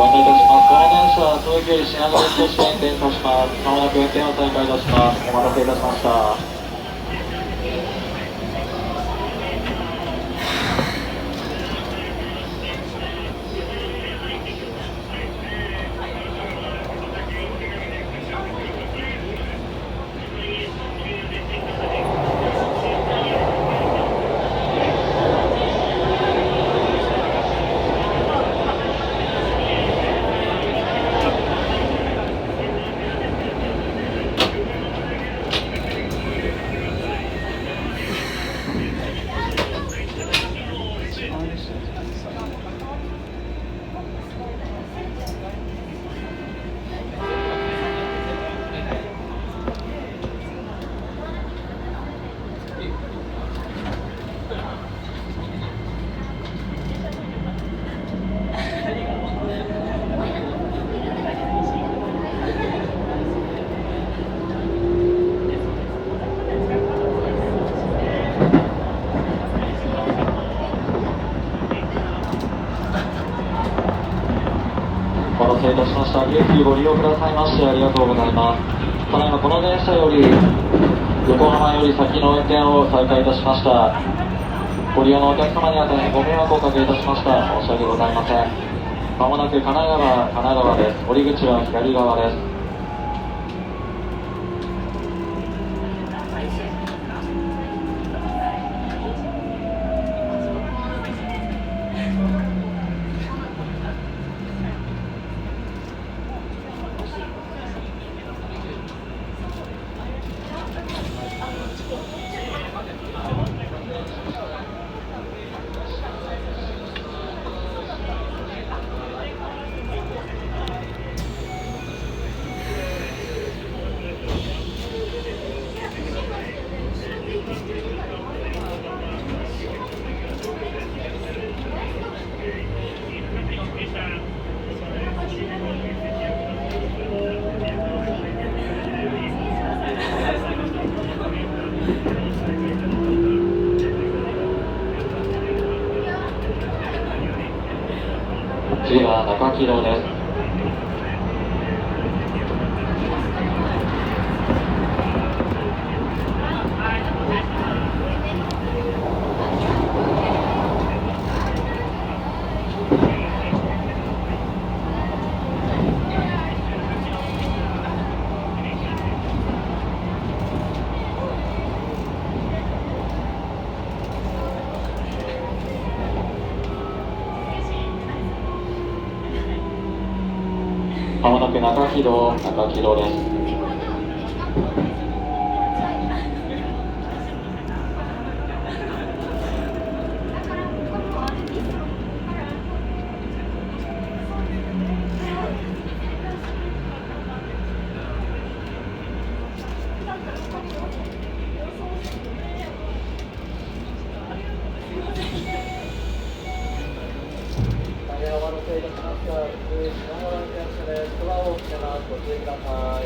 案内いたします。この電車は東京より品川駅として運転いたします。まもなく運転を再開いたします。お待たせいたしました。お待たせいたしました。京急ご利用くださいましてありがとうございます。ただいまこの電車より横浜より先の運転を再開いたしました。ご利用のお客様には大変ご迷惑をおかけいたしました。申し訳ございません。まもなく神奈川です。降り口は左側です。次は中木戸です。まもなく中木戸です。お待たせいたしました。品川駅電車です。ドアを開けます。ご注意ください。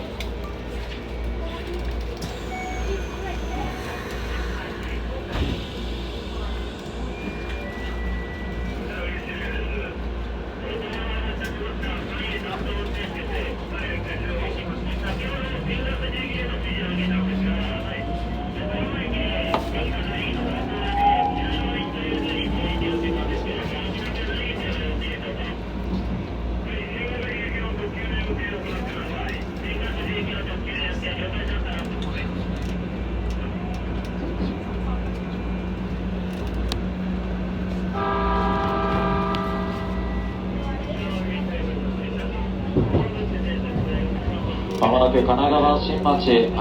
まもなく神奈川新町です。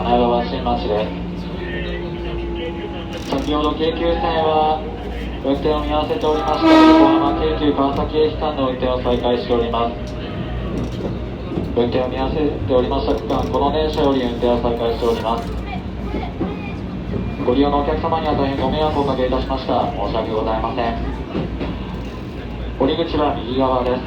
先ほど京急線は運転を見合わせておりました横浜京急川崎駅間の運転を再開しております。運転を見合わせておりました区間、この電車より運転を再開しております。ご利用のお客様には大変ご迷惑をおかけいたしました。申し訳ございません。降り口は右側です。